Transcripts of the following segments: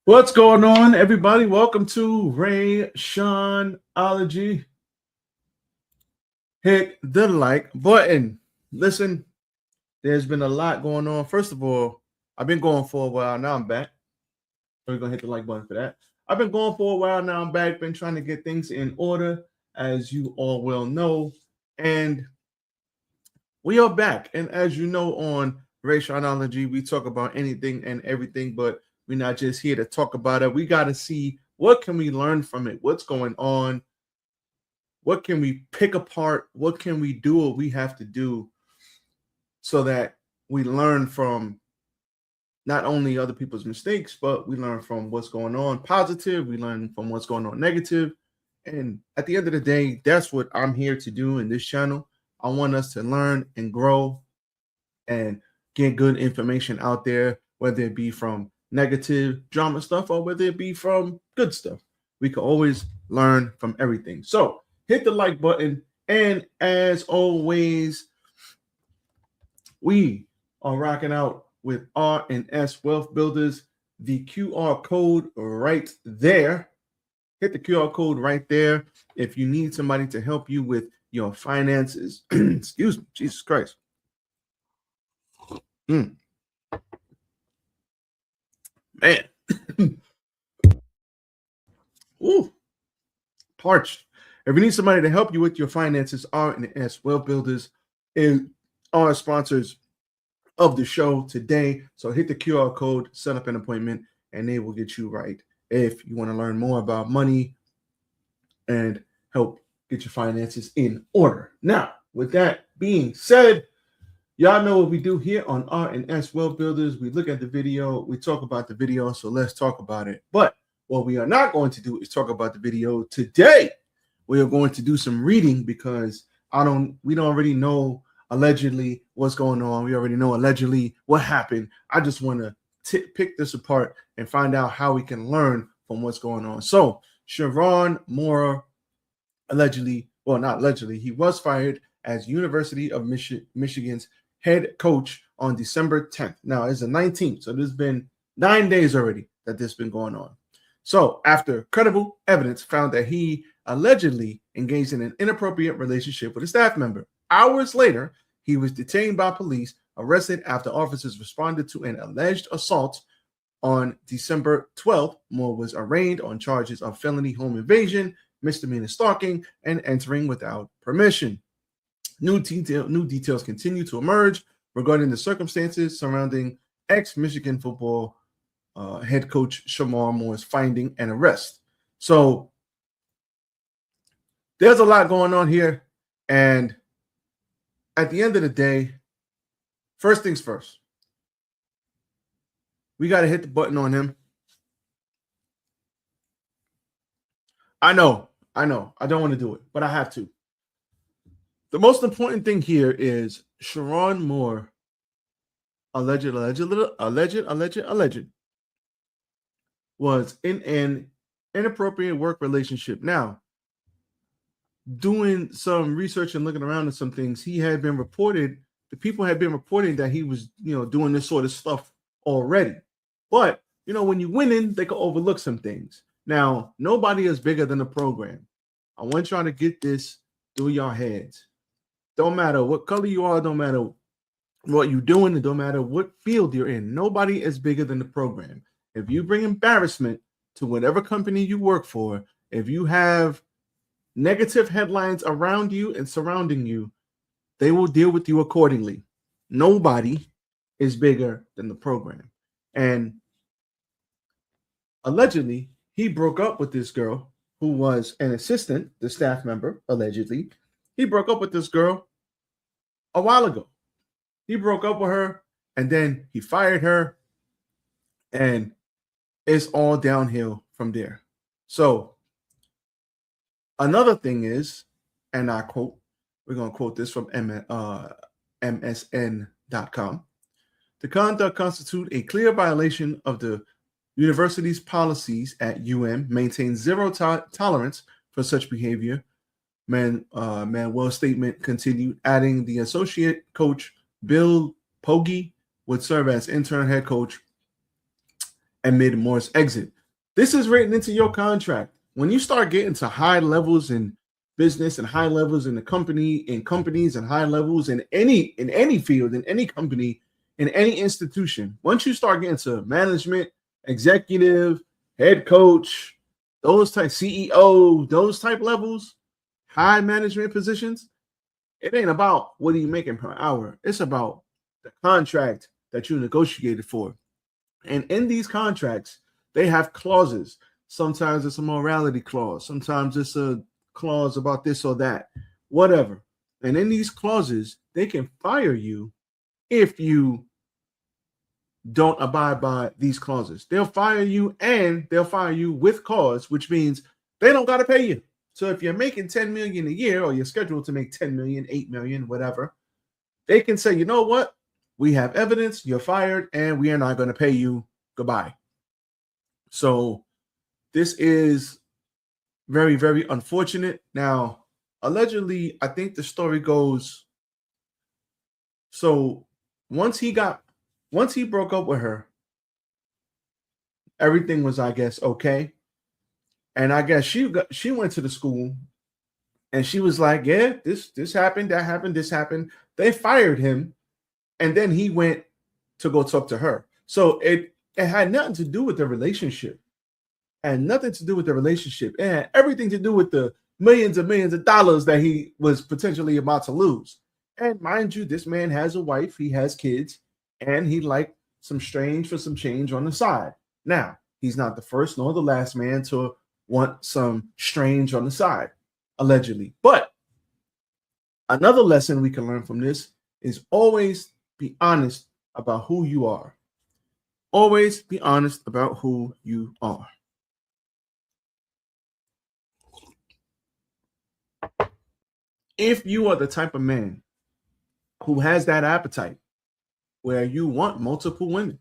What's going on, everybody? Welcome to Rashonology. Hit the like button. Listen, there's been a lot going on. First of all, I've been going for a while. Now I'm back. We're going to hit the like button for that. I've been going for a while. Now I'm back. Been trying to get things in order, as you all well know. And we are back. And as you know, on Rashonology, we talk about anything and everything, but we're not just here to talk about it. We got to see what can we learn from it, what's going on, what can we pick apart, what can we do what we have to do so that we learn from not only other people's mistakes, but we learn from what's going on positive, we learn from what's going on negative. And at the end of the day, that's what I'm here to do in this channel. I want us to learn and grow and get good information out there, whether it be from negative drama stuff or whether it be from good stuff. We can always learn from everything. So hit the like button. And as always, we are rocking out with R&S Wealth Builders. The QR code right there. Hit the QR code right there if you need somebody to help you with your finances. Excuse me, Jesus Christ. Man. Ooh, parched. If you need somebody to help you with your finances, R&S Wealth Builders are sponsors of the show today. So hit the QR code, set up an appointment, and they will get you right if you want to learn more about money and help get your finances in order. Now, with that being said, y'all know what we do here on R&S Wealth Builders. We look at the video, we talk about the video, so let's talk about it. But what we are not going to do is talk about the video today. We are going to do some reading because we don't already know allegedly what's going on. We already know allegedly what happened. I just want to pick this apart and find out how we can learn from what's going on. So Sherrone Moore allegedly, well, not allegedly, he was fired as University of Michigan's head coach on December 10th. Now it's the 19th, so there's been 9 days already that this has been going on. So after credible evidence found that he allegedly engaged in an inappropriate relationship with a staff member, hours later, he was detained by police, arrested after officers responded to an alleged assault. On December 12th, Moore was arraigned on charges of felony home invasion, misdemeanor stalking, and entering without permission. New details continue to emerge regarding the circumstances surrounding ex-Michigan football head coach Sherrone Moore's finding and arrest. So there's a lot going on here. And at the end of the day, first things first, we got to hit the button on him. I know. I don't want to do it, but I have to. The most important thing here is Sherrone Moore, alleged, was in an inappropriate work relationship. Now, doing some research and looking around at some things, he had been reported, the people had been reporting that he was, doing this sort of stuff already. But, when you're winning, they can overlook some things. Now, nobody is bigger than the program. I want y'all to get this through your heads. Don't matter what color you are, don't matter what you're doing, it don't matter what field you're in. Nobody is bigger than the program. If you bring embarrassment to whatever company you work for, if you have negative headlines around you and surrounding you, they will deal with you accordingly. Nobody is bigger than the program. And allegedly, he broke up with this girl who was an assistant, the staff member, allegedly. He broke up with this girl a while ago. He broke up with her and then he fired her, and it's all downhill from there. So another thing is, and I quote, we're going to quote this from MSN.com. The conduct constitute a clear violation of the university's policies at maintains zero tolerance for such behavior. Manuel's statement continued, adding the associate coach, Bill Pogge, would serve as interim head coach amid Moore's exit. This is written into your contract. When you start getting to high levels in business and high levels in the company, in companies and high levels in any field, in any company, in any institution, once you start getting to management, executive, head coach, those type CEO, those type levels, high management positions, it ain't about what are you making per hour. It's about the contract that you negotiated for. And in these contracts, they have clauses. Sometimes it's a morality clause. Sometimes it's a clause about this or that, whatever. And in these clauses, they can fire you if you don't abide by these clauses. They'll fire you, and they'll fire you with cause, which means they don't got to pay you. So if you're making 10 million a year, or you're scheduled to make 10 million, 8 million, whatever, they can say, you know what? We have evidence, you're fired, and we are not going to pay you. Goodbye. So this is very, very unfortunate. Now, allegedly, I think the story goes, so once he broke up with her, everything was, I guess, okay. And I guess she went to the school and she was like, yeah, this happened, that happened, this happened. They fired him, and then he went to go talk to her. So it had nothing to do with the relationship. And nothing to do with the relationship. It had everything to do with the millions of dollars that he was potentially about to lose. And mind you, this man has a wife, he has kids, and he liked some strange for some change on the side. Now, he's not the first nor the last man to want some strange on the side, allegedly. But another lesson we can learn from this is always be honest about who you are. Always be honest about who you are. If you are the type of man who has that appetite where you want multiple women,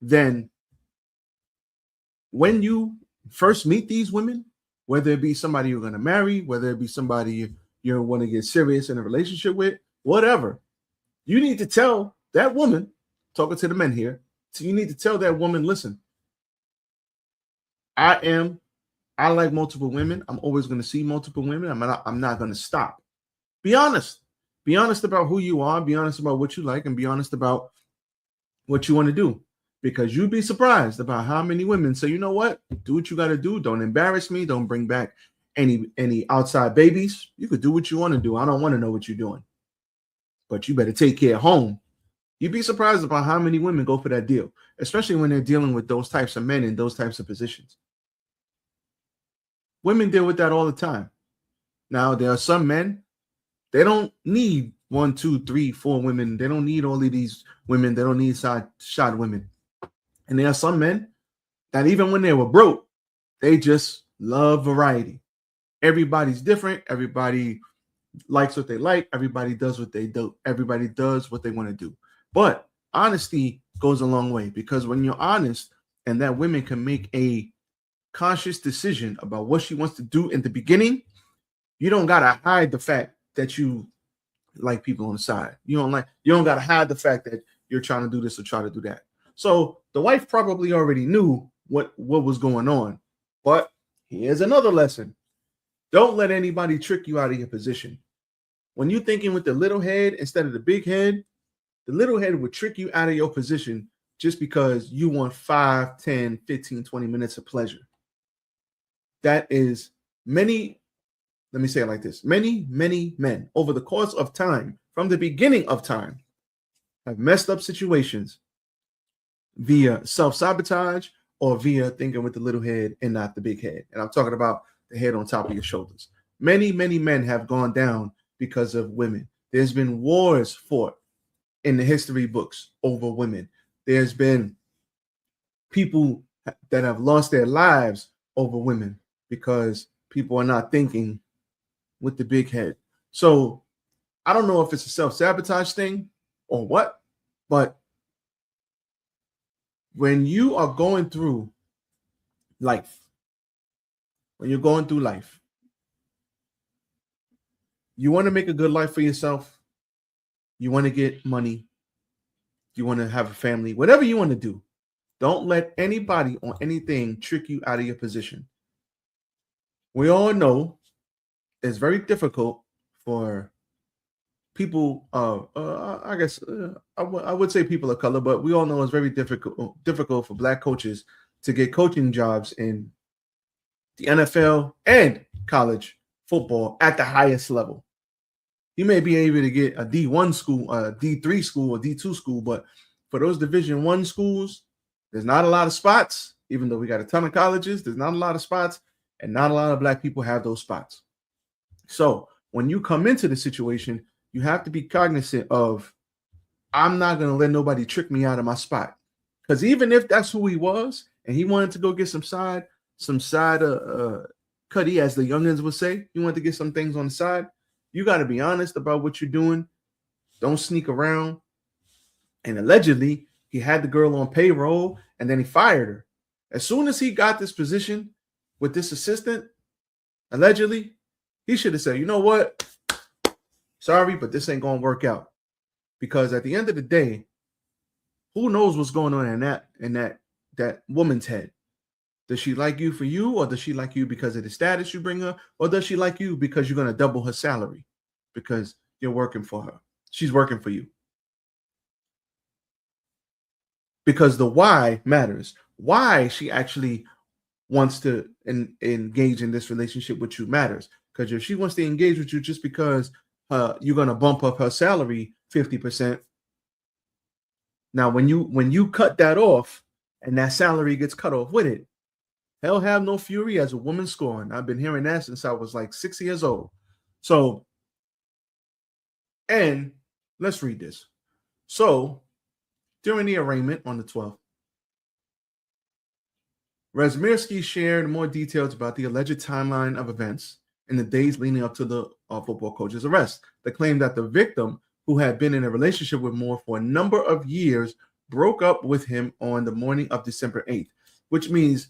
then when you first meet these women, whether it be somebody you're going to marry, whether it be somebody you want to get serious in a relationship with, whatever, you need to tell that woman, talking to the men here, so you need to tell that woman, listen, I like multiple women. I'm always going to see multiple women. I'm not going to stop. Be honest. Be honest about who you are. Be honest about what you like, and be honest about what you want to do. Because you'd be surprised about how many women say, you know what? Do what you got to do. Don't embarrass me. Don't bring back any outside babies. You could do what you want to do. I don't want to know what you're doing. But you better take care of home. You'd be surprised about how many women go for that deal, especially when they're dealing with those types of men in those types of positions. Women deal with that all the time. Now, there are some men, they don't need 1, 2, 3, 4 women. They don't need all of these women. They don't need shot women. And there are some men that even when they were broke, they just love variety. Everybody's different. Everybody likes what they like. Everybody does what they do. Everybody does what they want to do. But honesty goes a long way, because when you're honest and that woman can make a conscious decision about what she wants to do in the beginning, you don't gotta hide the fact that you like people on the side. You don't gotta hide the fact that you're trying to do this or try to do that. So the wife probably already knew what was going on. But here's another lesson. Don't let anybody trick you out of your position. When you're thinking with the little head instead of the big head, the little head would trick you out of your position just because you want 5, 10, 15, 20 minutes of pleasure. That is many, let me say it like this, many men over the course of time, from the beginning of time, have messed up situations via self-sabotage or via thinking with the little head and not the big head. And I'm talking about the head on top of your shoulders. Many men have gone down because of women. There's been wars fought in the history books over women. There's been people that have lost their lives over women because people are not thinking with the big head. So I don't know if it's a self-sabotage thing or what, but when you are going through life, you want to make a good life for yourself. You want to get money. You want to have a family, whatever you want to do. Don't let anybody or anything trick you out of your position. We all know it's very difficult for people, I guess I would say people of color, but we all know it's very difficult for Black coaches to get coaching jobs in the NFL and college football at the highest level. You may be able to get a D1 school, a D3 school, a D2 school, but for those Division I schools, there's not a lot of spots. Even though we got a ton of colleges, there's not a lot of spots, and not a lot of Black people have those spots. So when you come into the situation, you have to be cognizant of, I'm not going to let nobody trick me out of my spot. Because even if that's who he was and he wanted to go get some side cutty, as the youngins would say, you want to get some things on the side, you got to be honest about what you're doing. Don't sneak around. And allegedly, he had the girl on payroll and then he fired her. As soon as he got this position with this assistant, allegedly, he should have said, you know what? Sorry, but this ain't going to work out. Because at the end of the day, who knows what's going on in that woman's head? Does she like you for you, or does she like you because of the status you bring her, or does she like you because you're going to double her salary because you're working for her? She's working for you. Because the why matters. Why she actually wants to engage in this relationship with you matters. Because if she wants to engage with you just because you're going to bump up her salary 50%, now when you cut that off and that salary gets cut off with it, hell have no fury as a woman scorned. I've been hearing that since I was like 6 years old. So, and let's read this. So, during the arraignment on the 12th, Razmirsky shared more details about the alleged timeline of events in the days leading up to the football coach's arrest. They claimed that the victim, who had been in a relationship with Moore for a number of years, broke up with him on the morning of December 8th, which means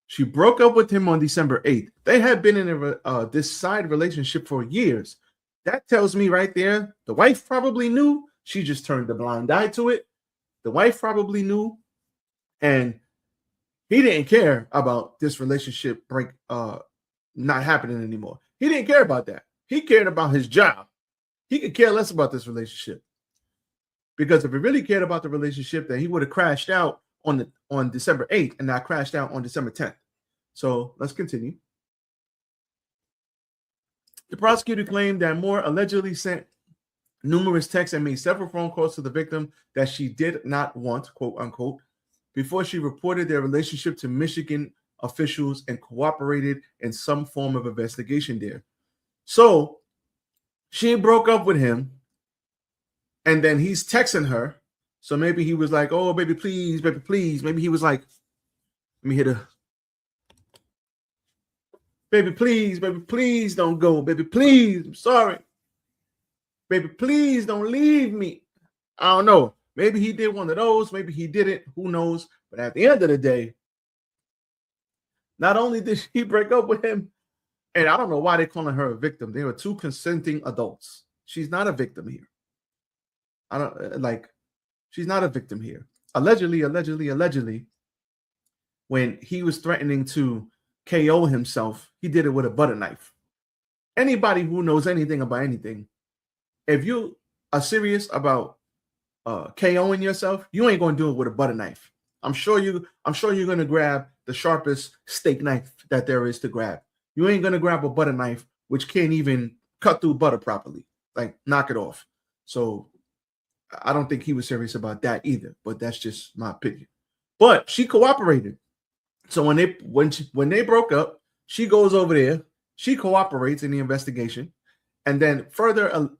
she broke up with him on December 8th. They had been in this side relationship for years. That tells me right there, the wife probably knew. She just turned a blind eye to it. The wife probably knew, and he didn't care about this relationship not happening anymore. He didn't care about that. He cared about his job. He could care less about this relationship, because if he really cared about the relationship, then he would have crashed out on December 8th and not crashed out on December 10th. So let's continue. The prosecutor claimed that Moore allegedly sent numerous texts and made several phone calls to the victim that she did not want, quote unquote, before she reported their relationship to Michigan officials and cooperated in some form of investigation there. So she broke up with him, and then he's texting her. So maybe he was like, oh, baby, please, baby, please. Maybe he was like, let me hit her. Baby, please don't go. Baby, please, I'm sorry. Baby, please don't leave me. I don't know. Maybe he did one of those. Maybe he didn't. Who knows? But at the end of the day, not only did she break up with him, and I don't know why they're calling her a victim. They were two consenting adults. She's not a victim here. She's not a victim here. Allegedly, when he was threatening to KO himself, he did it with a butter knife. Anybody who knows anything about anything, if you are serious about KOing yourself, you ain't gonna do it with a butter knife. I'm sure you're gonna grab the sharpest steak knife that there is to grab. You ain't gonna grab a butter knife which can't even cut through butter properly. Like, knock it off. So I don't think he was serious about that either, but that's just my opinion. But she cooperated. So when they broke up, she goes over there, she cooperates in the investigation, and then further,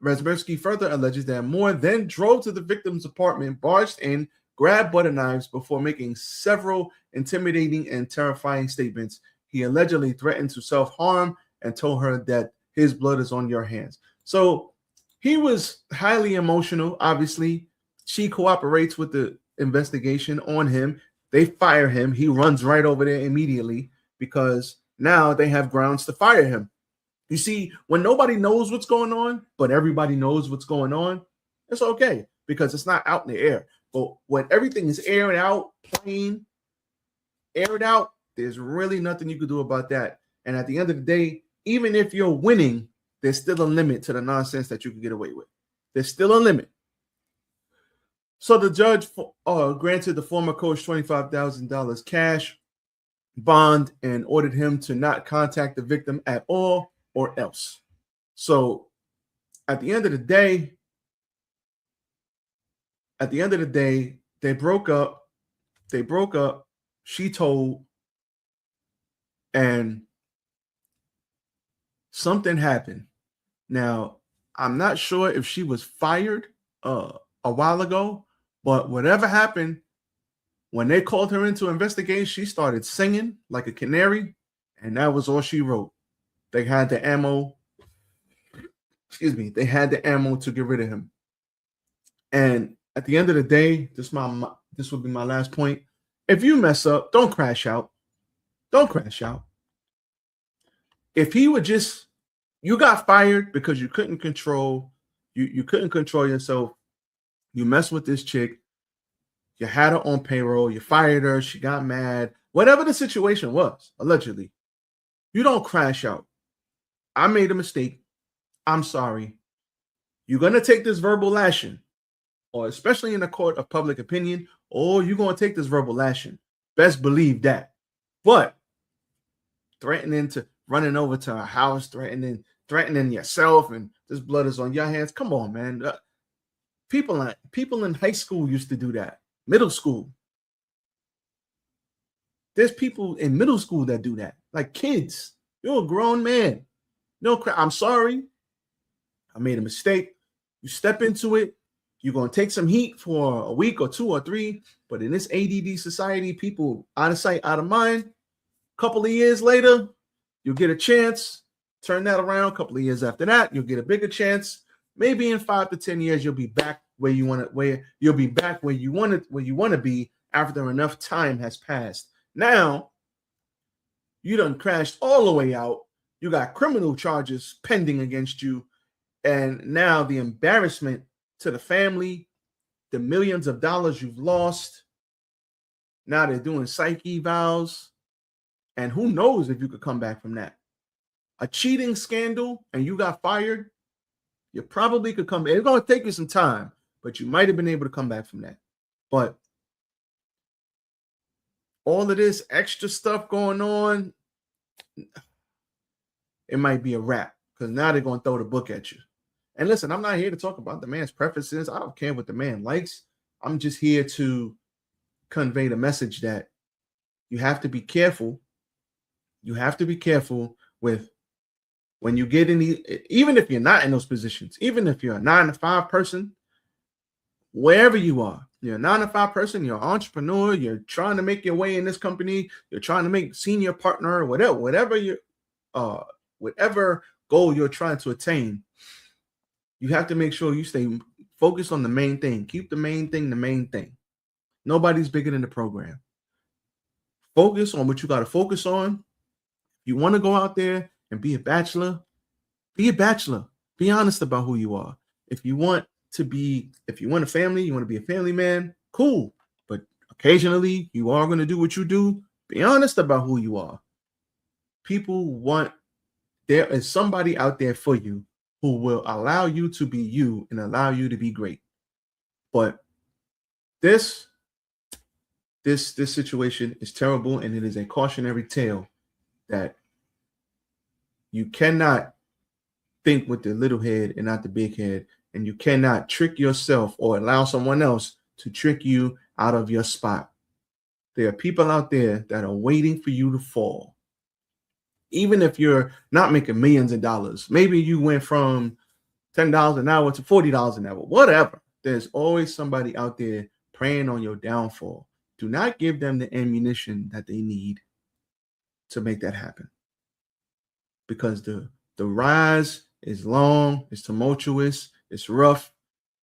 Razmirsky further alleges that Moore then drove to the victim's apartment, barged in, grabbed butter knives before making several intimidating and terrifying statements. He allegedly threatened to self-harm and told her that his blood is on your hands. So he was highly emotional, obviously. She cooperates with the investigation on him. They fire him. He runs right over there immediately because now they have grounds to fire him. You see, when nobody knows what's going on, but everybody knows what's going on, it's okay because it's not out in the air. But when everything is aired out, plain, aired out, there's really nothing you can do about that. And at the end of the day, even if you're winning, there's still a limit to the nonsense that you can get away with. There's still a limit. So the judge granted the former coach $25,000 cash bond and ordered him to not contact the victim at all or else. So at the end of the day, they broke up. She told, and something happened. Now, I'm not sure if she was fired a while ago, but whatever happened, when they called her in to investigate, she started singing like a canary, and that was all she wrote. They had the ammo. They had the ammo to get rid of him. And at the end of the day, this will be my last point. If you mess up, don't crash out. Don't crash out. If he would just, you got fired because you couldn't control, you couldn't control yourself. You messed with this chick. You had her on payroll. You fired her. She got mad. Whatever the situation was, allegedly, you don't crash out. I made a mistake. I'm sorry. You're going to take this verbal lashing, or especially in a court of public opinion, or you're going to take this verbal lashing. Best believe that. But threatening to running over to her house, threatening yourself, and this blood is on your hands. Come on, man. People in high school used to do that. Middle school. There's people in middle school that do that. Like kids. You're a grown man. No, I'm sorry. I made a mistake. You step into it. You're going to take some heat for a week or 2 or 3. But in this ADD society, people out of sight, out of mind. A couple of years later, you'll get a chance. Turn that around. A couple of years after that, you'll get a bigger chance. Maybe in 5 to 10 years, you'll be back where you want to be after enough time has passed. Now, you done crashed all the way out. You got criminal charges pending against you. And now the embarrassment to the family, the millions of dollars you've lost. Now they're doing psych evals. And who knows if you could come back from that. A cheating scandal and you got fired, you probably could come back. It's going to take you some time, but you might have been able to come back from that. But all of this extra stuff going on, it might be a wrap, because now they're going to throw the book at you. And listen, I'm not here to talk about the man's preferences. I don't care what the man likes. I'm just here to convey the message that you have to be careful. You have to be careful with when you get in even if you're not in those positions, even if you're a 9-to-5 person, wherever you are, you're a 9-to-5 person, you're an entrepreneur, you're trying to make your way in this company, you're trying to make senior partner, whatever goal you're trying to attain, you have to make sure you stay focused on the main thing. Keep the main thing the main thing. Nobody's bigger than the program. Focus on what you got to focus on. You want to go out there and be a bachelor, be a bachelor. Be honest about who you are. If you want a family, you want to be a family man, cool. But occasionally you are going to do what you do. Be honest about who you are. There is somebody out there for you who will allow you to be you and allow you to be great. But this situation is terrible, and it is a cautionary tale that you cannot think with the little head and not the big head, and you cannot trick yourself or allow someone else to trick you out of your spot. There are people out there that are waiting for you to fall. Even if you're not making millions of dollars, maybe you went from $10 an hour to $40 an hour, whatever. There's always somebody out there preying on your downfall. Do not give them the ammunition that they need to make that happen. Because the rise is long, it's tumultuous, it's rough,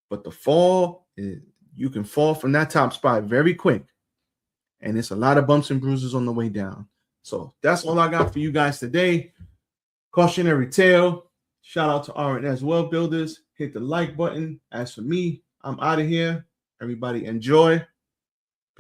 but the fall, you can fall from that top spot very quick. And it's a lot of bumps and bruises on the way down. So that's all I got for you guys today. Cautionary tale. Shout out to R&S World Builders. Hit the like button. As for me, I'm out of here. Everybody enjoy.